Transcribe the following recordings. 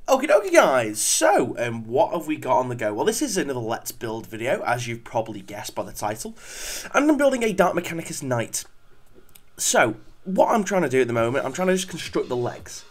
Okie dokie guys, so what have we got on the go? Well, this is another Let's Build video, as you've probably guessed by the title, and I'm building a Dark Mechanicus Knight. So, what I'm trying to do at the moment, I'm trying to just construct the legs.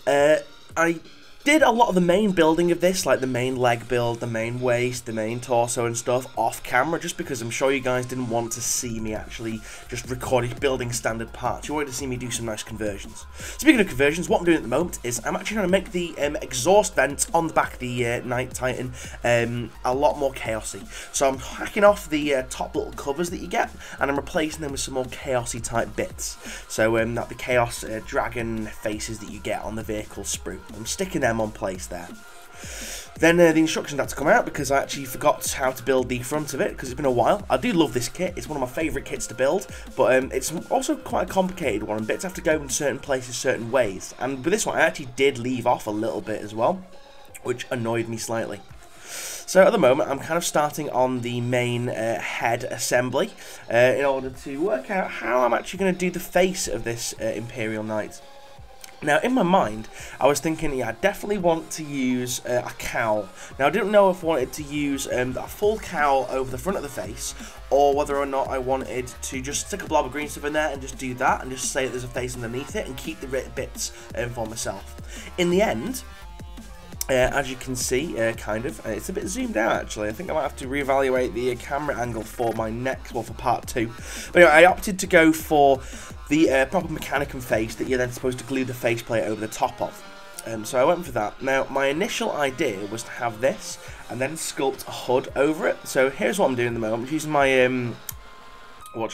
I did a lot of the main building of this, like the main leg build, the main waist, the main torso and stuff, off camera, just because I'm sure you guys didn't want to see me actually just recording building standard parts. You wanted to see me do some nice conversions. Speaking of conversions, what I'm doing at the moment is I'm actually trying to make the exhaust vents on the back of the Knight Titan a lot more chaosy. So I'm hacking off the top little covers that you get, and I'm replacing them with some more chaosy type bits. So that the chaos dragon faces that you get on the vehicle sprue, I'm sticking them on place there. Then the instructions had to come out because I actually forgot how to build the front of it because it's been a while. I do love this kit, it's one of my favourite kits to build, but it's also quite a complicated one and bits have to go in certain places certain ways, and with this one I actually did leave off a little bit as well, which annoyed me slightly. So at the moment I'm kind of starting on the main head assembly in order to work out how I'm actually going to do the face of this Imperial Knight. Now, in my mind, I was thinking, yeah, I definitely want to use a cowl. Now, I didn't know if I wanted to use a full cowl over the front of the face, or whether or not I wanted to just stick a blob of green stuff in there and just do that, and just say that there's a face underneath it, and keep the bits for myself. In the end, as you can see, it's a bit zoomed out actually. I think I might have to reevaluate the camera angle for my next, well, for part 2. But anyway, I opted to go for the proper Mechanicum face that you're then supposed to glue the faceplate over the top of. So I went for that. Now, my initial idea was to have this and then sculpt a hood over it. So here's what I'm doing at the moment. I'm using my my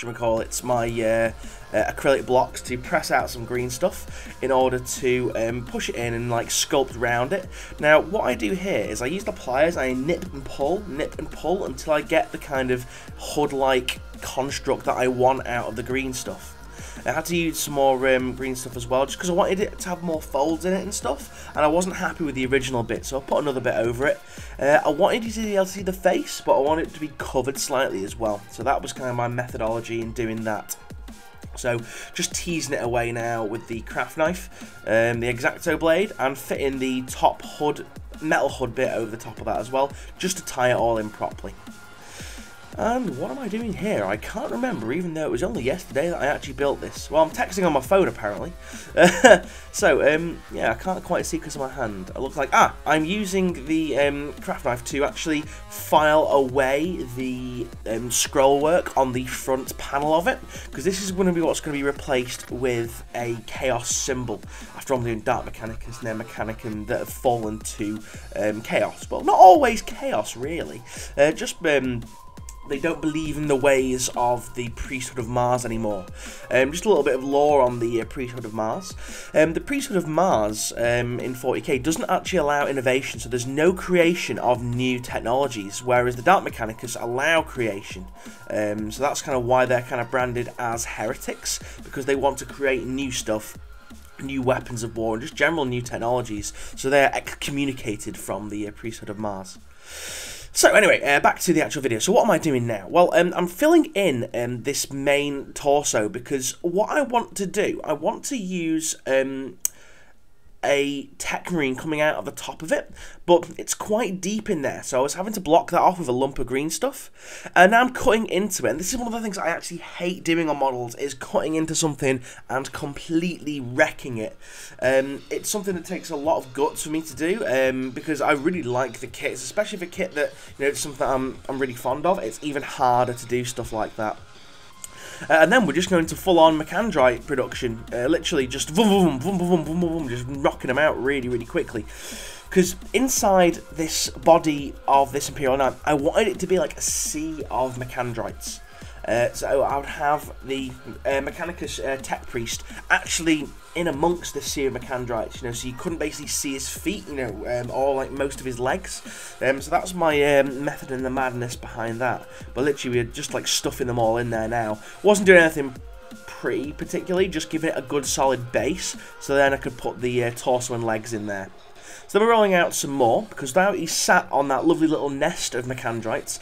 acrylic blocks to press out some green stuff in order to push it in and like sculpt around it. Now what I do here is I use the pliers, I nip and pull until I get the kind of hood-like construct that I want out of the green stuff. I had to use some more green stuff as well, just because I wanted it to have more folds in it and stuff, and I wasn't happy with the original bit, so I put another bit over it. I wanted you to be able to see the face, but I wanted it to be covered slightly as well, so that was kind of my methodology in doing that. So, just teasing it away now with the craft knife, the X-Acto blade, and fitting the top hood, metal hood bit over the top of that as well, just to tie it all in properly. And what am I doing here? I can't remember, even though it was only yesterday that I actually built this. Well, I'm texting on my phone, apparently. Yeah, I can't quite see because of my hand. It looks like, I'm using the craft knife to actually file away the scroll work on the front panel of it, because this is going to be what's going to be replaced with a chaos symbol. After I'm doing Dark Mechanicus and then Mechanicum that have fallen to chaos. Well, not always chaos, really. They don't believe in the ways of the priesthood of Mars anymore. Just a little bit of lore on the priesthood of Mars. The priesthood of Mars in 40k doesn't actually allow innovation, so there's no creation of new technologies, whereas the Dark Mechanicus allow creation. So that's kind of why they're kind of branded as heretics, because they want to create new stuff, new weapons of war, and just general new technologies, so they're excommunicated from the priesthood of Mars. So anyway, back to the actual video. So what am I doing now? Well, I'm filling in this main torso because what I want to do, I want to use a tech marine coming out of the top of it, but it's quite deep in there, so I was having to block that off with a lump of green stuff, and now I'm cutting into it, and this is one of the things I actually hate doing on models, is cutting into something and completely wrecking it. It's something that takes a lot of guts for me to do, because I really like the kits, especially the kit that, you know, it's something that I'm really fond of. It's even harder to do stuff like that. And then we're just going to full-on Mechanic production, literally just vroom, vroom, vroom, vroom, vroom, just knocking them out really, really quickly. Because inside this body of this Imperial Knight, I wanted it to be like a sea of Mechanites. So I would have the Mechanicus Tech Priest actually in amongst this sea of Mechanites, you know, so you couldn't basically see his feet, you know, or like most of his legs. So that's my method and the madness behind that. But literally, we're just like stuffing them all in there now. Wasn't doing anything pretty particularly, just giving it a good solid base, so then I could put the torso and legs in there. So then we're rolling out some more, because now he's sat on that lovely little nest of Mechanites,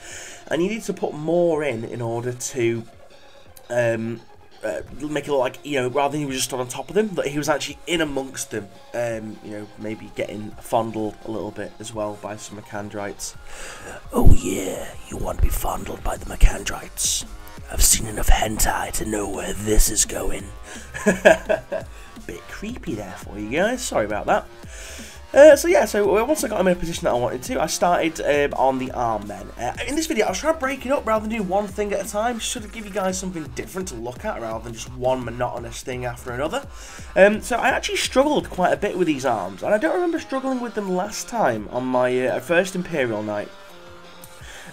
and you need to put more in order to make it look like, you know, rather than he was just on top of them, that he was actually in amongst them. You know, maybe getting fondled a little bit as well by some Mechanites. Oh yeah, you want to be fondled by the Mechanites? I've seen enough hentai to know where this is going. Bit creepy there for you guys, sorry about that. So once I got him in a position that I wanted to, I started on the arm then. In this video, I was trying to break it up rather than do one thing at a time, just to give you guys something different to look at rather than just one monotonous thing after another. So I actually struggled quite a bit with these arms, and I don't remember struggling with them last time on my first Imperial night.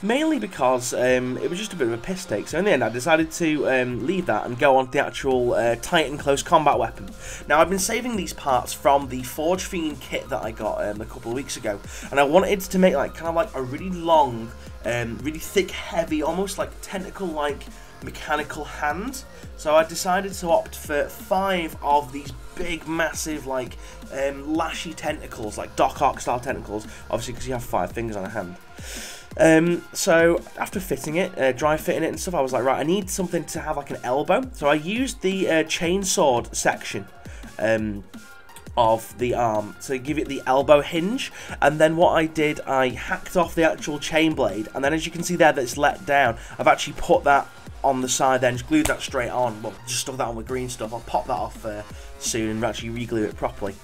Mainly because it was just a bit of a piss take, so in the end I decided to leave that and go on to the actual Titan close combat weapon. Now I've been saving these parts from the Forge Fiend kit that I got a couple of weeks ago, and I wanted to make like kind of like a really long, really thick, heavy, almost like tentacle-like mechanical hand. So I decided to opt for 5 of these big, massive, like lashy tentacles, like Doc Ock style tentacles, obviously because you have 5 fingers on a hand. So after fitting it, dry fitting it and stuff, I was like, right, I need something to have like an elbow. So I used the chainsword section of the arm to give it the elbow hinge, and then what I did, I hacked off the actual chain blade, and then as you can see there that it's let down, I've actually put that on the side then, just glued that straight on, well, just stuck that on with green stuff. I'll pop that off soon and actually re-glue it properly.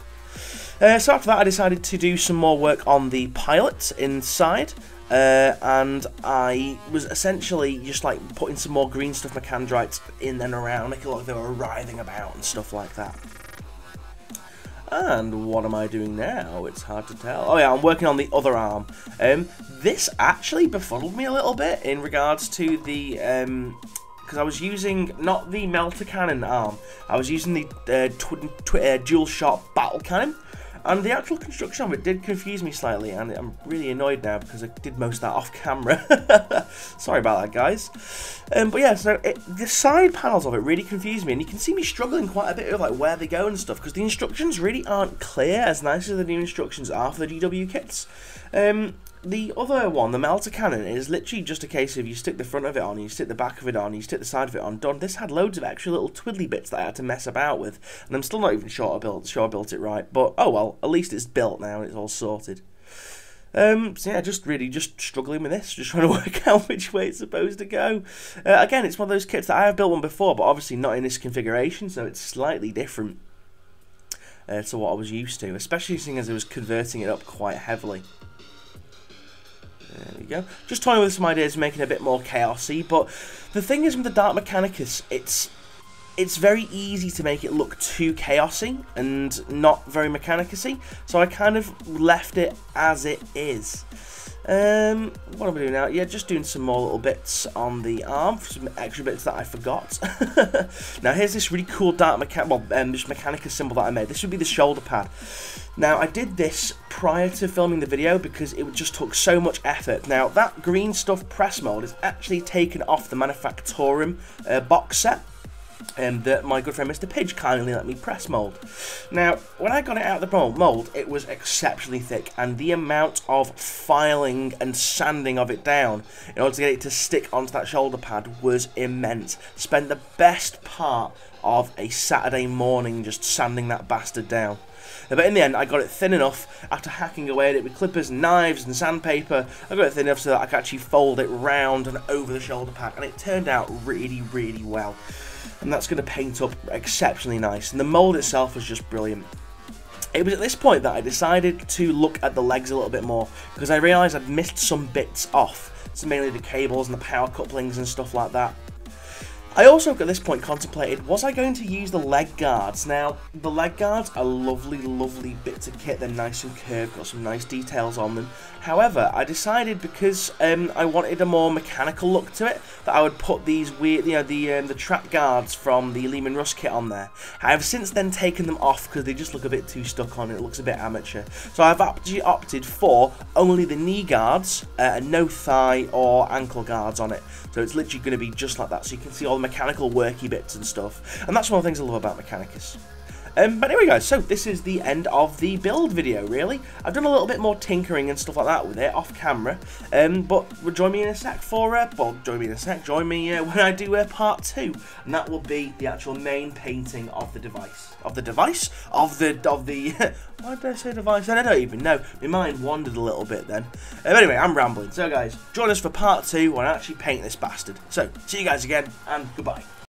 So after that I decided to do some more work on the pilot inside. And I was essentially just like putting some more green stuff Mechanites in and around, making it look like they were writhing about and stuff like that. And what am I doing now? It's hard to tell. Oh yeah, I'm working on the other arm. This actually befuddled me a little bit in regards to the because I was using not the melter cannon arm, I was using the dual shot battle cannon. And the actual construction of it did confuse me slightly, and I'm really annoyed now because I did most of that off camera. Sorry about that, guys. But yeah, so the side panels of it really confused me, and you can see me struggling quite a bit with like where they go and stuff, because the instructions really aren't clear as nice as the new instructions are for the GW kits. The other one, the melter cannon, is literally just a case of you stick the front of it on, you stick the back of it on, you stick the side of it on, done. This had loads of extra little twiddly bits that I had to mess about with, and I'm still not even sure I built it right, but oh well, at least it's built now and it's all sorted. So yeah, just struggling with this, just trying to work out which way it's supposed to go. Again, it's one of those kits that I have built one before, but obviously not in this configuration, so it's slightly different to what I was used to, especially seeing as I was converting it up quite heavily. There we go. Just toying with some ideas, making it a bit more chaosy. But the thing is with the Dark Mechanicus, it's very easy to make it look too chaosy and not very Mechanicus-y. So I kind of left it as it is. What am I doing now? Yeah, just doing some more little bits on the arm, some extra bits that I forgot. Now here's this really cool Dark this Mechanicus symbol that I made. This would be the shoulder pad. Now I did this prior to filming the video because it just took so much effort. Now that green stuff press mold is actually taken off the Manufactorum box set. That my good friend Mr. Pidge kindly let me press mould. Now, when I got it out of the mould, it was exceptionally thick, and the amount of filing and sanding of it down in order to get it to stick onto that shoulder pad was immense. Spent the best part of a Saturday morning just sanding that bastard down. But in the end, I got it thin enough, after hacking away at it with clippers and knives and sandpaper, I got it thin enough so that I could actually fold it round and over the shoulder pad, and it turned out really, really well. And that's going to paint up exceptionally nice, and the mould itself was just brilliant. It was at this point that I decided to look at the legs a little bit more, because I realised I'd missed some bits off, so mainly the cables and the power couplings and stuff like that. I also at this point contemplated, was I going to use the leg guards? Now, the leg guards are lovely, lovely bits of kit. They're nice and curved, got some nice details on them. However, I decided because I wanted a more mechanical look to it, that I would put these weird, you know, the trap guards from the Lehman Russ kit on there. I have since then taken them off because they just look a bit too stuck on. It looks a bit amateur. So I've actually opted for only the knee guards and no thigh or ankle guards on it. So it's literally going to be just like that, so you can see all the mechanical worky bits and stuff. And that's one of the things I love about Mechanicus. But anyway guys, so this is the end of the build video really. I've done a little bit more tinkering and stuff like that with it off camera, but join me in a sec join me when I do part 2, and that will be the actual main painting of the device. Why did I say device? I don't even know. My mind wandered a little bit then. Anyway, I'm rambling. So guys, join us for part 2 when I actually paint this bastard. So, see you guys again, and goodbye.